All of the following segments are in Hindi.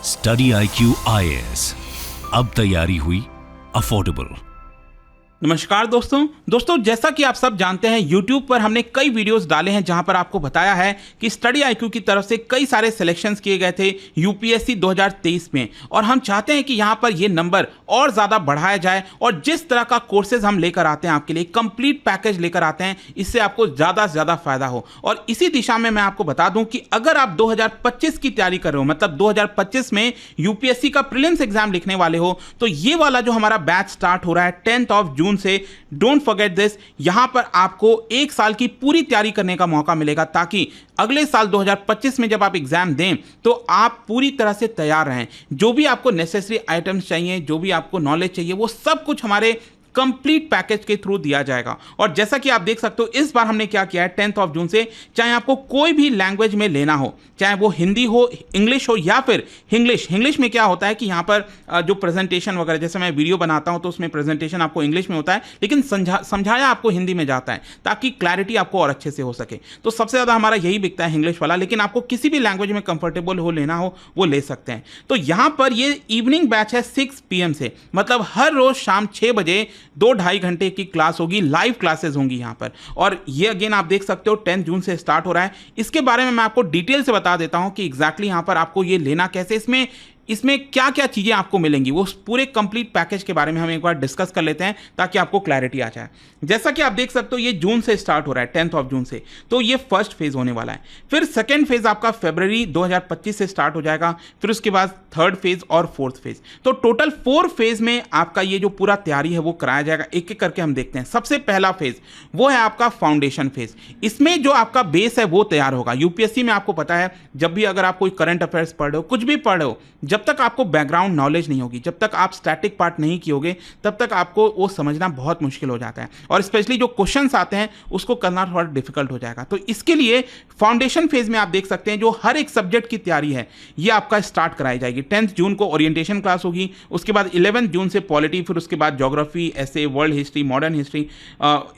स्टडी IQ IAS, अब तैयारी हुई अफोर्डेबल। नमस्कार दोस्तों जैसा कि आप सब जानते हैं YouTube पर हमने कई वीडियोस डाले हैं जहां पर आपको बताया है कि स्टडी IQ की तरफ से कई सारे सिलेक्शंस किए गए थे UPSC 2023 में, और हम चाहते हैं कि यहां पर ये नंबर और ज़्यादा बढ़ाया जाए और जिस तरह का कोर्सेज हम लेकर आते हैं आपके लिए कंप्लीट पैकेज लेकर आते हैं, इससे आपको ज़्यादा से ज़्यादा फायदा हो। और इसी दिशा में मैं आपको बता दूं कि अगर आप 2025 की तैयारी कर रहे हो, मतलब 2025 में UPSC का प्रीलिम्स एग्जाम लिखने वाले हो, तो ये वाला जो हमारा बैच स्टार्ट हो रहा है 10 जून से, डोंट फॉरगेट दिस। यहां पर आपको एक साल की पूरी तैयारी करने का मौका मिलेगा ताकि अगले साल 2025 में जब आप एग्जाम दें तो आप पूरी तरह से तैयार रहें। जो भी आपको नेसेसरी आइटम्स चाहिए, जो भी आपको नॉलेज चाहिए, वो सब कुछ हमारे कंप्लीट पैकेज के थ्रू दिया जाएगा। और जैसा कि आप देख सकते हो, इस बार हमने क्या किया है, 10 जून से चाहे आपको कोई भी लैंग्वेज में लेना हो, चाहे वो हिंदी हो, इंग्लिश हो या फिर इंग्लिश में क्या होता है कि यहाँ पर जो प्रेजेंटेशन वगैरह, जैसे मैं वीडियो बनाता हूँ तो उसमें प्रेजेंटेशन आपको इंग्लिश में होता है, लेकिन समझाया आपको हिंदी में जाता है ताकि क्लैरिटी आपको और अच्छे से हो सके। तो सबसे ज़्यादा हमारा यही बिकता है इंग्लिश वाला, लेकिन आपको किसी भी लैंग्वेज में कंफर्टेबल हो लेना हो वो ले सकते हैं। तो यहाँ पर ये इवनिंग बैच है 6 PM से, मतलब हर रोज शाम 6 बजे 2-2.5 घंटे की क्लास होगी, लाइव क्लासेस होंगी यहाँ पर। और ये अगेन आप देख सकते हो 10 जून से स्टार्ट हो रहा है। इसके बारे में मैं आपको डिटेल से बता देता हूँ कि एग्जैक्टली यहाँ पर आपको ये लेना कैसे, इसमें क्या क्या चीज़ें आपको मिलेंगी, वो पूरे कंप्लीट पैकेज के बारे में हम एक बार डिस्कस कर लेते हैं ताकि आपको क्लैरिटी आ जाए। जैसा कि आप देख सकते हो ये जून से स्टार्ट हो रहा है, 10 जून से, तो ये फर्स्ट फेज होने वाला है। फिर सेकेंड फेज आपका फरवरी 2025 से स्टार्ट हो जाएगा, फिर उसके बाद थर्ड फेज और फोर्थ फेज। तो टोटल 4 फेज में आपका ये जो पूरा तैयारी है वो कराया जाएगा। एक एक करके हम देखते हैं। सबसे पहला फेज वो है आपका फाउंडेशन फेज। इसमें जो आपका बेस है वो तैयार होगा। यूपीएससी में आपको पता है, जब भी अगर आप कोई करंट अफेयर्स पढ़ रहे हो, कुछ भी पढ़ रहे हो, जब तक आपको बैकग्राउंड नॉलेज नहीं होगी, जब तक आप स्टैटिक पार्ट नहीं कियोगे, तब तक आपको वो समझना बहुत मुश्किल हो जाता है, और स्पेशली जो क्वेश्चंस आते हैं उसको करना थोड़ा डिफिकल्ट हो जाएगा। तो इसके लिए फाउंडेशन फेज में आप देख सकते हैं जो हर एक सब्जेक्ट की तैयारी है ये आपका स्टार्ट कराई जाएगी। 10 जून को ओरिएंटेशन क्लास होगी, उसके बाद 11 जून से पॉलिटी, फिर उसके बाद geography, essay, world history, modern history,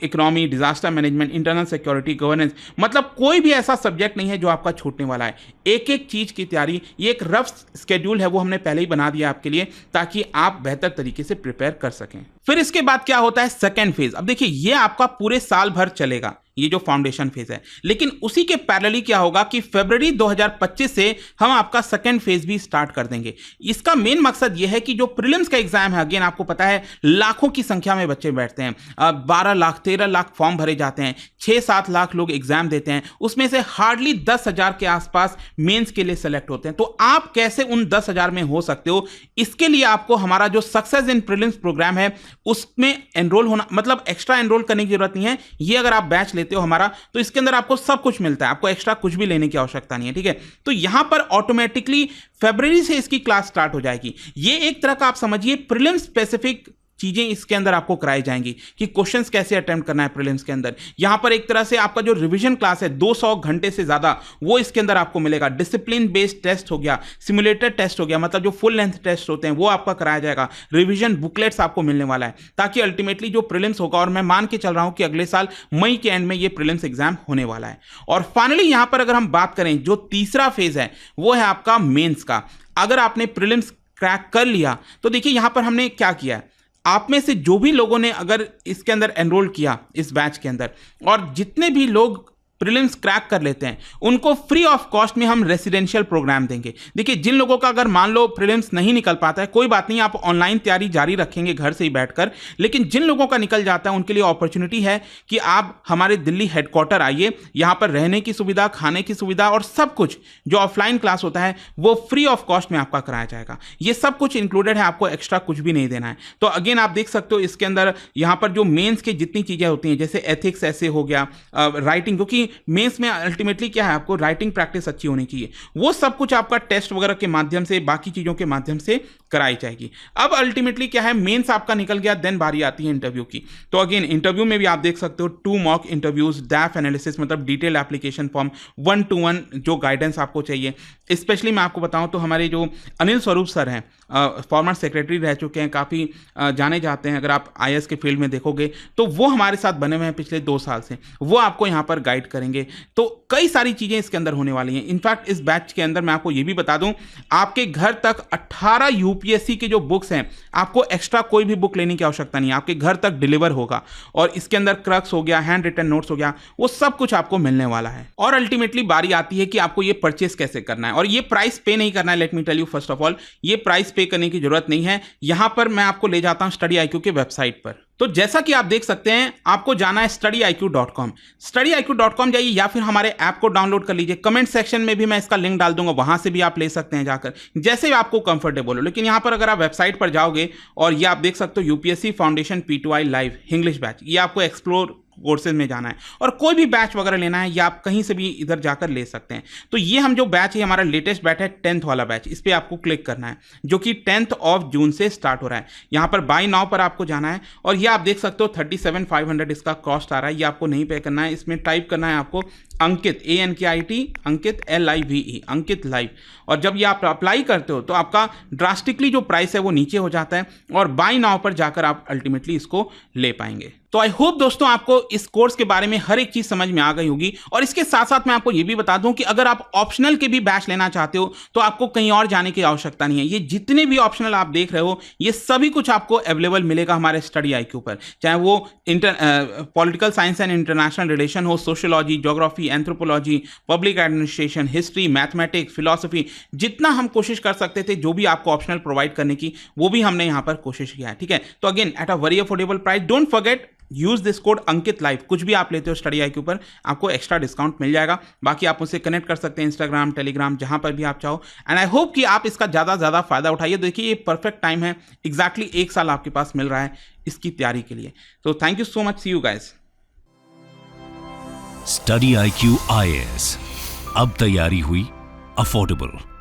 economy, disaster management, internal security, governance, मतलब कोई भी ऐसा सब्जेक्ट नहीं है जो आपका छूटने वाला है। एक एक चीज की तैयारी, ये एक रफ स्केड्यूल है वो हमने पहले ही बना दिया आपके लिए ताकि आप बेहतर तरीके से प्रिपेयर कर सकें। फिर इसके बाद क्या होता है, सेकेंड फेज। अब देखिए ये आपका पूरे साल भर चलेगा, ये जो फाउंडेशन फेज है, लेकिन उसी के पैरेलली क्या होगा कि फरवरी 2025 से हम आपका सेकेंड फेज भी स्टार्ट कर देंगे। इसका मेन मकसद यह है कि जो प्रीलिम्स का एग्जाम है, अगेन आपको पता है लाखों की संख्या में बच्चे बैठते हैं, 12 लाख 13 लाख फॉर्म भरे जाते हैं, 6-7 लाख लोग एग्जाम देते हैं, उसमें से हार्डली 10,000 के आसपास मेंस के लिए सेलेक्ट होते हैं। तो आप कैसे उन 10,000 में हो सकते हो, इसके लिए आपको हमारा जो सक्सेस इन प्रीलिम्स प्रोग्राम है उसमें एनरोल होना, मतलब एक्स्ट्रा एनरोल करने की जरूरत नहीं है। ये अगर आप बैच लेते हो हमारा, तो इसके अंदर आपको सब कुछ मिलता है, आपको एक्स्ट्रा कुछ भी लेने की आवश्यकता नहीं है, ठीक है। तो यहां पर ऑटोमेटिकली फरवरी से इसकी क्लास स्टार्ट हो जाएगी। ये एक तरह का आप समझिए प्रीलिम्स स्पेसिफिक चीजें इसके अंदर आपको कराई जाएंगी कि क्वेश्चंस कैसे अटेम्प्ट करना है प्रीलिम्स के अंदर। यहां पर एक तरह से आपका जो रिवीजन क्लास है 200 घंटे से ज्यादा वो इसके अंदर आपको मिलेगा। डिसिप्लिन बेस्ड टेस्ट हो गया, सिमुलेटेड टेस्ट हो गया, मतलब जो फुल लेंथ टेस्ट होते हैं वो आपका कराया जाएगा। रिवीजन बुकलेट्स आपको मिलने वाला है ताकि अल्टीमेटली जो प्रीलिम्स होगा, और मैं मान के चल रहा हूं कि अगले साल मई के एंड में ये प्रीलिम्स एग्जाम होने वाला है। और फाइनली यहां पर अगर हम बात करें, जो तीसरा फेज है वो है आपका मेंस का। अगर आपने प्रीलिम्स क्रैक कर लिया तो देखिए यहां पर हमने क्या किया है, आप में से जो भी लोगों ने अगर इसके अंदर एनरोल किया इस बैच के अंदर, और जितने भी लोग प्रीलिम्स क्रैक कर लेते हैं उनको फ्री ऑफ कॉस्ट में हम रेसिडेंशियल प्रोग्राम देंगे। देखिए जिन लोगों का अगर मान लो प्रीलिम्स नहीं निकल पाता है, कोई बात नहीं, आप ऑनलाइन तैयारी जारी रखेंगे घर से ही बैठकर, लेकिन जिन लोगों का निकल जाता है उनके लिए अपॉर्चुनिटी है कि आप हमारे दिल्ली हेडक्वार्टर आइए, यहाँ पर रहने की सुविधा, खाने की सुविधा और सब कुछ जो ऑफलाइन क्लास होता है वो फ्री ऑफ कॉस्ट में आपका कराया जाएगा। ये सब कुछ इंक्लूडेड है, आपको एक्स्ट्रा कुछ भी नहीं देना है। तो अगेन आप देख सकते हो इसके अंदर यहाँ पर जो मेंस की जितनी चीजें होती हैं, जैसे एथिक्स ऐसे हो गया, राइटिंग, क्योंकि मेंस में अल्टीमेटली क्या है, आपको राइटिंग प्रैक्टिस अच्छी होनी चाहिए, वो सब कुछ आपका टेस्ट वगैरह के माध्यम से, बाकी चीजों के माध्यम से कराई जाएगी। अब अल्टीमेटली क्या है, मेंस आपका निकल गया, देन बारी आती है इंटरव्यू की। तो अगेन इंटरव्यू में भी आप देख सकते हो 2 मॉक इंटरव्यूज, डैफ एनालिसिस, मतलब डिटेल एप्लीकेशन फॉर्म, 1-to-1 जो गाइडेंस आपको चाहिए। स्पेशली मैं आपको बताऊं तो हमारे जो अनिल स्वरूप सर हैं, फॉर्मर सेक्रेटरी रह चुके हैं, काफ़ी जाने जाते हैं, अगर आप IAS के फील्ड में देखोगे तो वो हमारे साथ बने हुए हैं पिछले 2 साल से, वो आपको यहाँ पर गाइड करेंगे, तो कई सारी चीज़ें इसके अंदर होने वाली हैं। इनफैक्ट इस बैच के अंदर मैं आपको ये भी बता दूं, आपके घर तक 18 यूपीएससी के जो बुक्स हैं, आपको एक्स्ट्रा कोई भी बुक लेने की आवश्यकता नहीं है, आपके घर तक डिलीवर होगा। और इसके अंदर क्रक्स हो गया, हैंड रिटन नोट्स हो गया, वो सब कुछ आपको मिलने वाला है। और अल्टीमेटली बारी आती है कि आपको ये परचेस कैसे करना है, और ये प्राइस पे नहीं करना है। Let me tell you, first of all ये प्राइस पे करने की जरूरत नहीं है। यहां पर मैं आपको ले जाता हूं StudyIQ के वेबसाइट पर। तो जैसा कि आप देख सकते हैं, आपको जाना है StudyIQ.com। StudyIQ.com जाइए या फिर हमारे ऐप को डाउनलोड कर लीजिए। कमेंट सेक्शन में भी मैं इसका लिंक डाल दूंगा, वहां से भी आप ले सकते हैं जाकर, जैसे भी आपको कंफर्टेबल हो। लेकिन यहां पर अगर आप वेबसाइट पर जाओगे और ये आप देख सकते हो UPSC foundation P2I live English batch, ये आपको एक्सप्लोर कोर्सेज में जाना है और कोई भी बैच वगैरह लेना है या आप कहीं से भी इधर जाकर ले सकते हैं। तो ये हम जो बैच है, हमारा लेटेस्ट बैच है 10th वाला बैच, इस पर आपको क्लिक करना है, जो कि 10th ऑफ जून से स्टार्ट हो रहा है। यहाँ पर बाय नाउ पर आपको जाना है और ये आप देख सकते हो 37,500 इसका कॉस्ट आ रहा है। ये आपको नहीं पे करना है, इसमें टाइप करना है आपको अंकित, ANKIT, अंकित LIVE, अंकित लाइव। और जब ये आप अप्लाई करते हो तो आपका ड्रास्टिकली जो प्राइस है वो नीचे हो जाता है और बाय नाउ पर जाकर आप अल्टीमेटली इसको ले पाएंगे। तो आई होप दोस्तों आपको इस कोर्स के बारे में हर एक चीज समझ में आ गई होगी। और इसके साथ साथ मैं आपको ये भी बता दूं कि अगर आप ऑप्शनल के भी बैच लेना चाहते हो तो आपको कहीं और जाने की आवश्यकता नहीं है। ये जितने भी ऑप्शनल आप देख रहे हो, ये सभी कुछ आपको अवेलेबल मिलेगा हमारे StudyIQ पर, चाहे वो political science and international relation हो, sociology, geography, anthropology, public administration, history, mathematics, philosophy, जितना हम कोशिश कर सकते थे जो भी आपको ऑप्शनल प्रोवाइड करने की, वो भी हमने यहाँ पर कोशिश किया है। ठीक है, तो again at a very affordable price. Don't forget, use this code Ankit live. कुछ भी आप लेते हो StudyIQ पर, आपको एक्स्ट्रा डिस्काउंट मिल जाएगा। बाकी आप मुझसे कनेक्ट कर सकते हैं इंस्टाग्राम, टेलीग्राम, जहां पर भी आप चाहो। एंड आई होप कि आप इसका ज़्यादा फायदा उठाइए। देखिए, ये परफेक्ट टाइम है, एग्जैक्टली 1 साल आपके पास मिल रहा है इसकी तैयारी के लिए। तो thank you so much, see you guys. StudyIQ IAS, अब तैयारी हुई अफोर्डेबल।